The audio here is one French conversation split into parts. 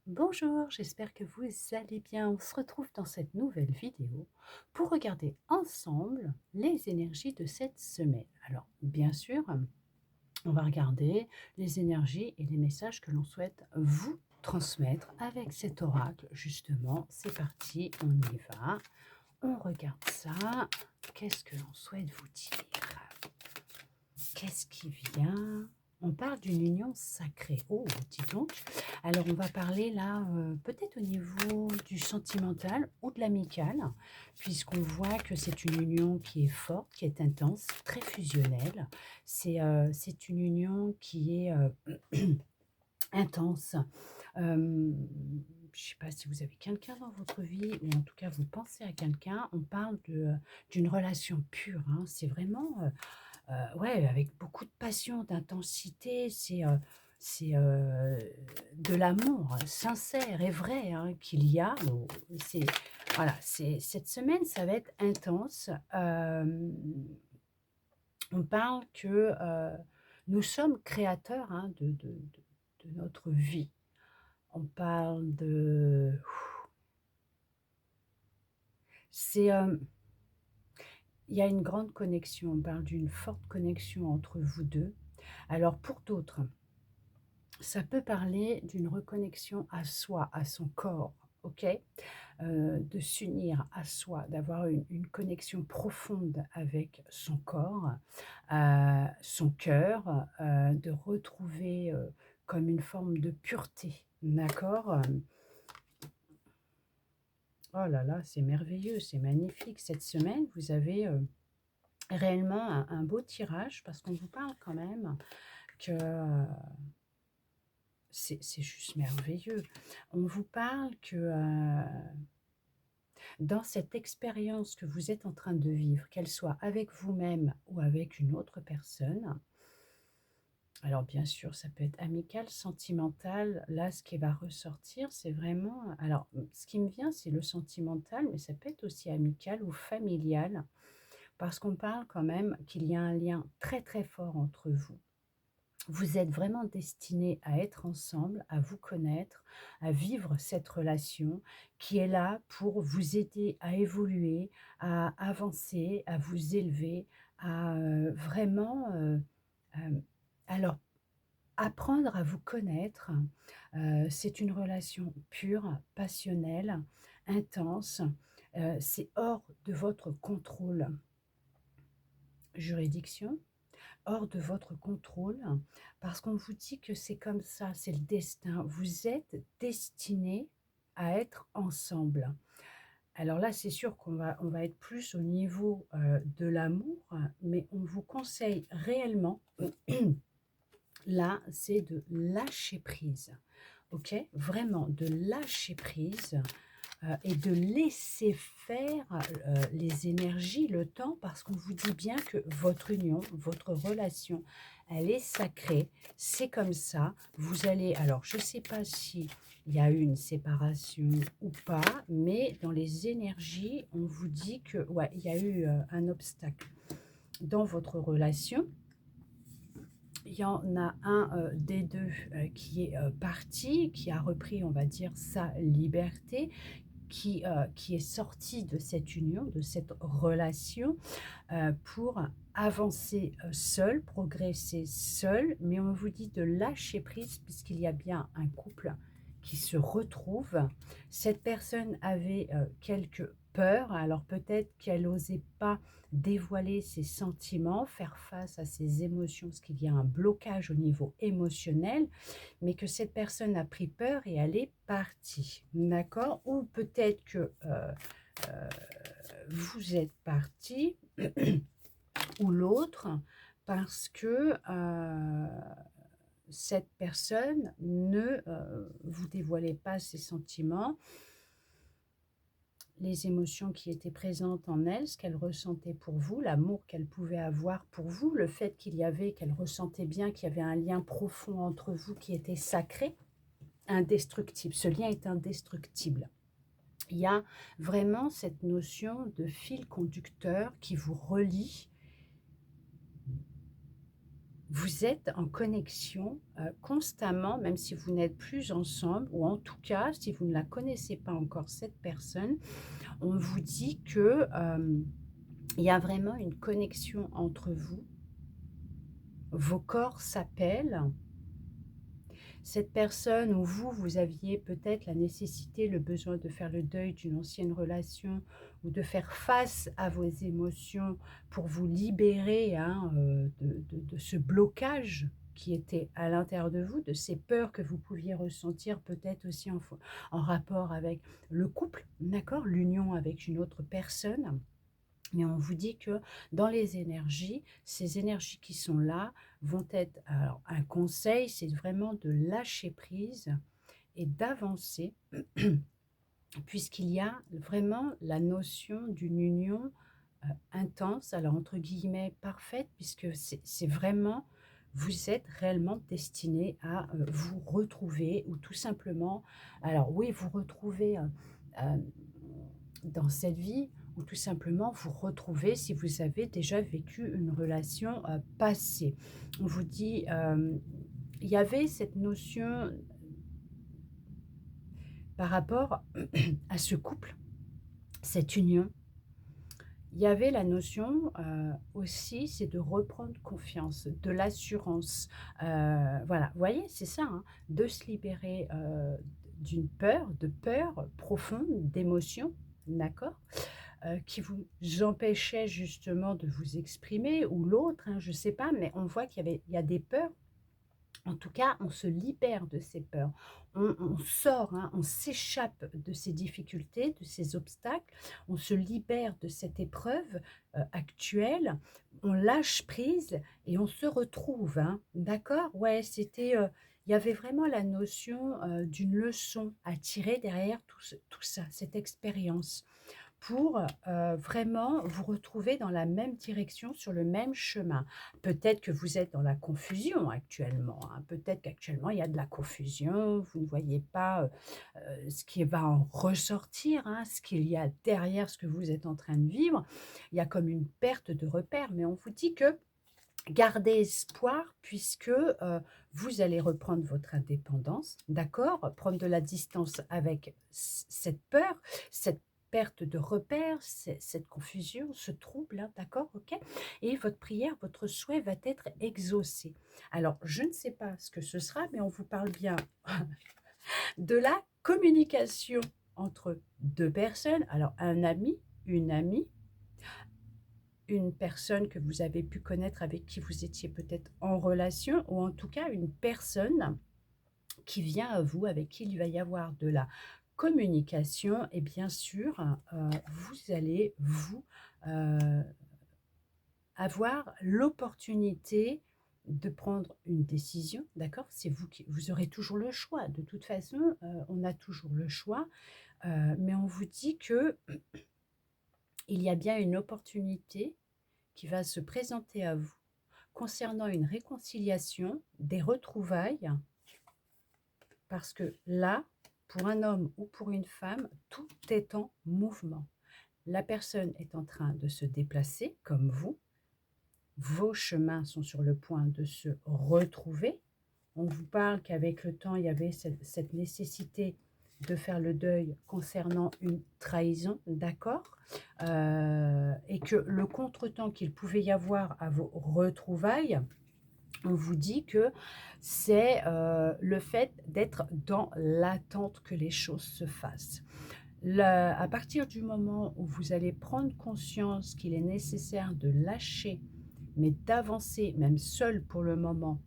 Bonjour, j'espère que vous allez bien. On se retrouve dans cette nouvelle vidéo pour regarder ensemble les énergies de cette semaine. Alors, bien sûr, on va regarder les énergies et les messages que l'on souhaite vous transmettre avec cet oracle. Justement, c'est parti, on y va. On regarde ça. Qu'est-ce que l'on souhaite vous dire? Qu'est-ce qui vient? On parle d'une union sacrée. Oh, dis donc. Alors, on va parler là, peut-être au niveau du sentimental ou de l'amical, puisqu'on voit que c'est une union qui est forte, qui est intense, très fusionnelle. C'est une union qui est intense. Je ne sais pas si vous avez quelqu'un dans votre vie, ou en tout cas vous pensez à quelqu'un. On parle d'une relation pure, hein. C'est vraiment ouais, avec beaucoup de passion, d'intensité, c'est de l'amour sincère et vrai, hein, qu'il y a. C'est voilà, c'est cette semaine, ça va être intense. On parle que, nous sommes créateurs, hein, de notre vie. On parle de c'est, il y a une grande connexion, on parle d'une forte connexion entre vous 2. Alors pour d'autres, ça peut parler d'une reconnexion à soi, à son corps, OK? De s'unir à soi, d'avoir une connexion profonde avec son corps, son cœur, de retrouver, comme une forme de pureté, d'accord? Oh là là, c'est merveilleux, c'est magnifique. Cette semaine, vous avez, réellement un beau tirage parce qu'on vous parle quand même que, c'est juste merveilleux. On vous parle que, dans cette expérience que vous êtes en train de vivre, qu'elle soit avec vous-même ou avec une autre personne, alors bien sûr, ça peut être amical, sentimental. Là, ce qui va ressortir, c'est vraiment alors, ce qui me vient, c'est le sentimental, mais ça peut être aussi amical ou familial, parce qu'on parle quand même qu'il y a un lien très, très fort entre vous. Vous êtes vraiment destinés à être ensemble, à vous connaître, à vivre cette relation qui est là pour vous aider à évoluer, à avancer, à vous élever, à, vraiment, hem, alors apprendre à vous connaître. C'est une relation pure, passionnelle, intense, c'est hors de votre contrôle. Juridiction? Hors de votre contrôle, parce qu'on vous dit que c'est comme ça, c'est le destin. Vous êtes destinés à être ensemble. Alors là, c'est sûr qu'on va être plus au niveau, de l'amour, mais on vous conseille réellement, là, c'est de lâcher prise, OK? Vraiment de lâcher prise, et de laisser faire, les énergies, le temps, parce qu'on vous dit bien que votre union, votre relation, elle est sacrée. C'est comme ça. Vous allez alors je ne sais pas si il y a eu une séparation ou pas, mais dans les énergies, on vous dit que ouais, il y a eu, un obstacle dans votre relation. Il y en a un, des 2 qui est, parti, qui a repris, on va dire, sa liberté, qui est sorti de cette union, de cette relation, pour avancer, seul, progresser seul. Mais on vous dit de lâcher prise puisqu'il y a bien un couple qui se retrouve. Cette personne avait, quelques peurs, alors peut-être qu'elle n'osait pas dévoiler ses sentiments, faire face à ses émotions, parce qu'il y a un blocage au niveau émotionnel, mais que cette personne a pris peur et elle est partie, d'accord? Ou peut-être que, vous êtes parti ou l'autre parce que, cette personne ne, vous dévoilait pas ses sentiments, les émotions qui étaient présentes en elle, ce qu'elle ressentait pour vous, l'amour qu'elle pouvait avoir pour vous, le fait qu'elle ressentait bien qu'il y avait un lien profond entre vous qui était sacré, indestructible. Ce lien est indestructible. Il y a vraiment cette notion de fil conducteur qui vous relie Vous êtes en connexion, constamment, même si vous n'êtes plus ensemble ou en tout cas, si vous ne la connaissez pas encore cette personne, on vous dit que, il y a vraiment une connexion entre vous. Vos corps s'appellent. Cette personne ou vous, vous aviez peut-être la nécessité, le besoin de faire le deuil d'une ancienne relation ou de faire face à vos émotions pour vous libérer, hein, de ce blocage qui était à l'intérieur de vous, de ces peurs que vous pouviez ressentir peut-être aussi en rapport avec le couple, d'accord? L'union avec une autre personne. Mais on vous dit que dans les énergies, ces énergies qui sont là vont être, alors un conseil, c'est vraiment de lâcher prise et d'avancer, puisqu'il y a vraiment la notion d'une union intense, alors entre guillemets parfaite, puisque c'est vraiment, vous êtes réellement destiné à vous retrouver, ou tout simplement, alors oui, vous retrouver euh, dans cette vie, ou tout simplement vous retrouver si vous avez déjà vécu une relation passée. On vous dit, il y avait cette notion par rapport à ce couple, cette union. Il y avait la notion aussi, c'est de reprendre confiance, de l'assurance. Voilà, vous voyez, c'est ça, hein, de se libérer d'une peur, de peur profonde, d'émotion, d'accord, qui vous empêchait justement de vous exprimer, ou l'autre, hein, je ne sais pas, mais on voit il y a des peurs. En tout cas, on se libère de ces peurs. On sort, hein, on s'échappe de ces difficultés, de ces obstacles. On se libère de cette épreuve actuelle. On lâche prise et on se retrouve. Hein, d'accord? Ouais, c'était. Il y avait vraiment la notion d'une leçon à tirer derrière tout ça, cette expérience, pour vraiment vous retrouver dans la même direction, sur le même chemin. Peut-être que vous êtes dans la confusion actuellement, hein. Peut-être qu'actuellement il y a de la confusion, vous ne voyez pas ce qui va en ressortir, hein, ce qu'il y a derrière ce que vous êtes en train de vivre. Il y a comme une perte de repère, mais on vous dit que gardez espoir, puisque vous allez reprendre votre indépendance, d'accord? Prendre de la distance avec cette peur, cette perte de repères, cette confusion, ce trouble, hein, d'accord? Ok? Et votre prière, votre souhait va être exaucé. Alors, je ne sais pas ce que ce sera, mais on vous parle bien de la communication entre deux personnes. Alors, un ami, une amie, une personne que vous avez pu connaître, avec qui vous étiez peut-être en relation, ou en tout cas une personne qui vient à vous, avec qui il va y avoir de la communication. Et bien sûr, vous allez euh, avoir l'opportunité de prendre une décision, d'accord? C'est vous qui vous aurez toujours le choix. De toute façon, on a toujours le choix, mais on vous dit que il y a bien une opportunité qui va se présenter à vous concernant une réconciliation, des retrouvailles, parce que là, pour un homme ou pour une femme, tout est en mouvement. La personne est en train de se déplacer comme vous. Vos chemins sont sur le point de se retrouver. On vous parle qu'avec le temps, il y avait cette nécessité de faire le deuil concernant une trahison, d'accord, et que le contretemps qu'il pouvait y avoir à vos retrouvailles, on vous dit que c'est le fait d'être dans l'attente que les choses se fassent. À partir du moment où vous allez prendre conscience qu'il est nécessaire de lâcher, mais d'avancer, même seul pour le moment,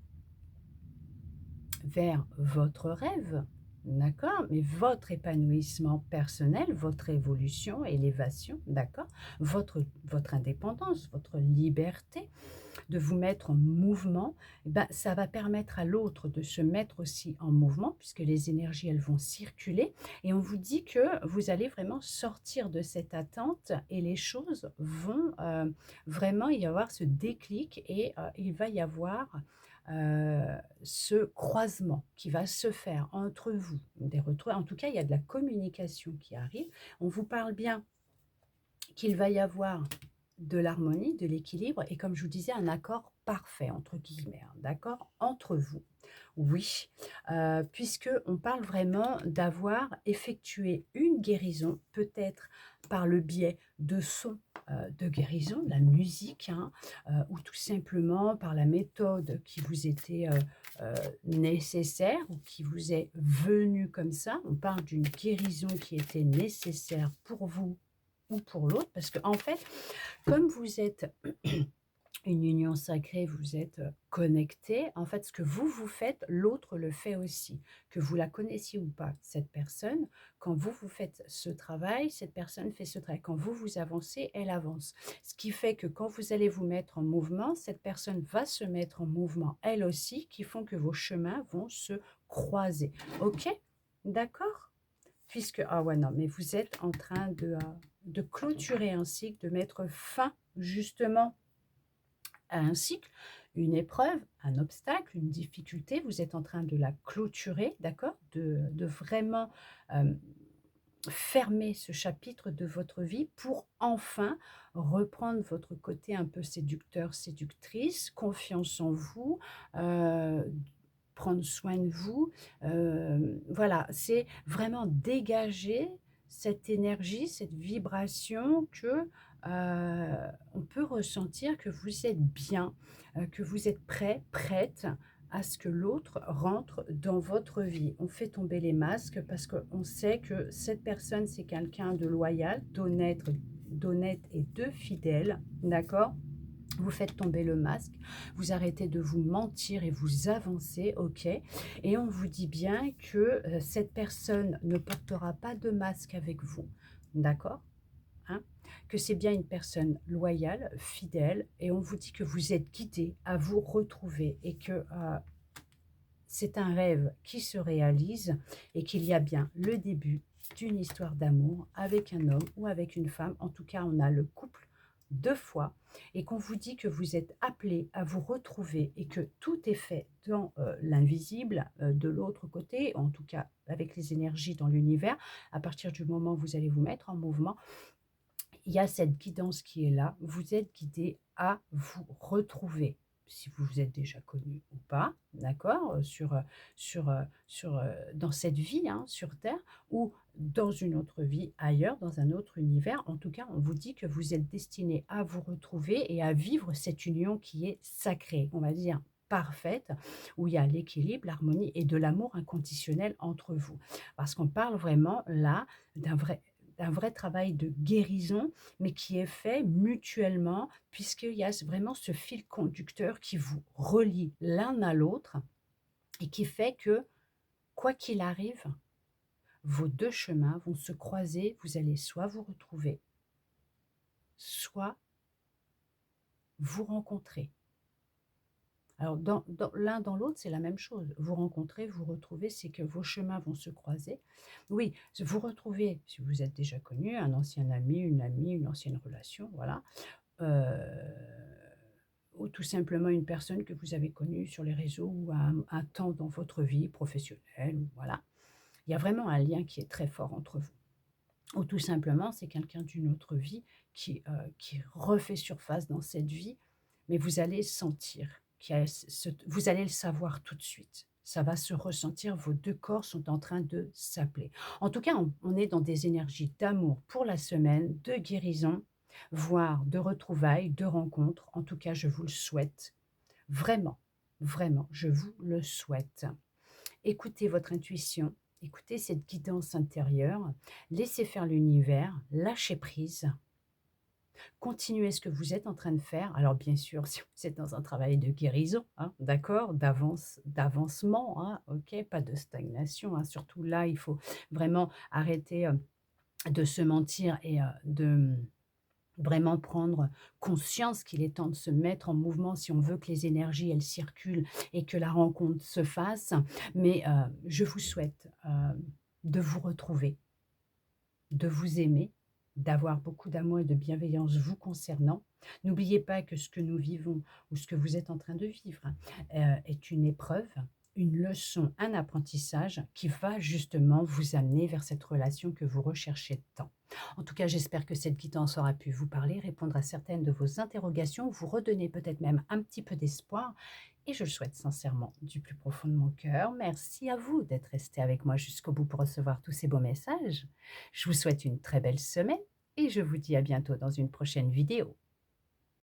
vers votre rêve, d'accord, mais votre épanouissement personnel, votre évolution, élévation, d'accord, votre indépendance, votre liberté, de vous mettre en mouvement, eh ben, ça va permettre à l'autre de se mettre aussi en mouvement, puisque les énergies, elles vont circuler. Et on vous dit que vous allez vraiment sortir de cette attente, et les choses vont vraiment y avoir ce déclic, et il va y avoir ce croisement qui va se faire entre vous, des retrouvailles. En tout cas, il y a de la communication qui arrive. On vous parle bien qu'il va y avoir de l'harmonie, de l'équilibre et comme je vous disais, un accord «parfait» entre guillemets, hein, d'accord? Entre vous. Oui, puisqu'on parle vraiment d'avoir effectué une guérison, peut-être par le biais de sons, de guérison, de la musique, hein, ou tout simplement par la méthode qui vous était, nécessaire ou qui vous est venue comme ça. On parle d'une guérison qui était nécessaire pour vous ou pour l'autre parce qu'en fait, comme vous êtes une union sacrée, vous êtes, connectés. En fait, ce que vous, vous faites, l'autre le fait aussi. Que vous la connaissiez ou pas, cette personne, quand vous, vous faites ce travail, cette personne fait ce travail. Quand vous, vous avancez, elle avance. Ce qui fait que quand vous allez vous mettre en mouvement, cette personne va se mettre en mouvement, elle aussi, qui font que vos chemins vont se croiser. OK? D'accord? Puisque ah ouais, non, mais vous êtes en train de clôturer un cycle, de mettre fin, justement à un cycle, une épreuve, un obstacle, une difficulté, vous êtes en train de la clôturer, d'accord? De vraiment, hem, fermer ce chapitre de votre vie pour enfin reprendre votre côté un peu séducteur, séductrice, confiance en vous, heu, prendre soin de vous, voilà, c'est vraiment dégager cette énergie, cette vibration que, on peut ressentir que vous êtes bien, que vous êtes prêt, prête à ce que l'autre rentre dans votre vie. On fait tomber les masques parce qu'on sait que cette personne, c'est quelqu'un de loyal, d'honnête et de fidèle, d'accord? Vous faites tomber le masque, vous arrêtez de vous mentir et vous avancez, OK? Et on vous dit bien que, cette personne ne portera pas de masque avec vous, d'accord? Hein? Que c'est bien une personne loyale, fidèle et on vous dit que vous êtes guidé à vous retrouver et que, c'est un rêve qui se réalise et qu'il y a bien le début d'une histoire d'amour avec un homme ou avec une femme. En tout cas, on a le couple 2 fois et qu'on vous dit que vous êtes appelé à vous retrouver et que tout est fait dans, l'invisible, de l'autre côté, en tout cas avec les énergies dans l'univers. À partir du moment où vous allez vous mettre en mouvement, il y a cette guidance qui est là. Vous êtes guidé à vous retrouver. Si vous vous êtes déjà connu ou pas, d'accord? Dans cette vie, hein, sur terre ou dans une autre vie ailleurs, dans un autre univers. En tout cas, on vous dit que vous êtes destiné à vous retrouver et à vivre cette union qui est sacrée, on va dire parfaite, où il y a l'équilibre, l'harmonie et de l'amour inconditionnel entre vous. Parce qu'on parle vraiment là d'un vrai d'un vrai travail de guérison mais qui est fait mutuellement, puisqu'il y a vraiment ce fil conducteur qui vous relie l'un à l'autre et qui fait que, quoi qu'il arrive, vos 2 chemins vont se croiser. Vous allez soit vous retrouver, soit vous rencontrer. Alors dans l'un dans l'autre, c'est la même chose. Vous rencontrez, vous retrouvez, c'est que vos chemins vont se croiser. Oui, vous retrouvez, si vous êtes déjà connu, un ancien ami, une ancienne relation, voilà. Heu, ou tout simplement une personne que vous avez connue sur les réseaux ou à un temps dans votre vie professionnelle ou voilà. Il y a vraiment un lien qui est très fort entre vous. Ou tout simplement, c'est quelqu'un d'une autre vie qui refait surface dans cette vie, mais vous allez sentir qu'il y a vous allez le savoir tout de suite. Ça va se ressentir, vos 2 corps sont en train de s'appeler. En tout cas, on est dans des énergies d'amour pour la semaine, de guérison, voire de retrouvailles, de rencontres. En tout cas, je vous le souhaite. Vraiment, vraiment, je vous le souhaite. Écoutez votre intuition, écoutez cette guidance intérieure, laissez faire l'univers, lâchez prise, continuez ce que vous êtes en train de faire. Alors bien sûr, si vous êtes dans un travail de guérison, hein, d'accord, d'avancement, hein, OK, pas de stagnation, hein. Surtout là, il faut vraiment arrêter, de se mentir et de vraiment prendre conscience qu'il est temps de se mettre en mouvement si on veut que les énergies, elles circulent et que la rencontre se fasse. Mais, je vous souhaite, de vous retrouver, de vous aimer, d'avoir beaucoup d'amour et de bienveillance vous concernant. N'oubliez pas que ce que nous vivons ou ce que vous êtes en train de vivre, est une épreuve, une leçon, un apprentissage qui va justement vous amener vers cette relation que vous recherchez tant. En tout cas, j'espère que cette guidance aura pu vous parler, répondre à certaines de vos interrogations, vous redonner peut-être même un petit peu d'espoir et je le souhaite sincèrement du plus profond de mon cœur. Merci à vous d'être resté avec moi jusqu'au bout pour recevoir tous ces beaux messages. Je vous souhaite une très belle semaine et je vous dis à bientôt dans une prochaine vidéo.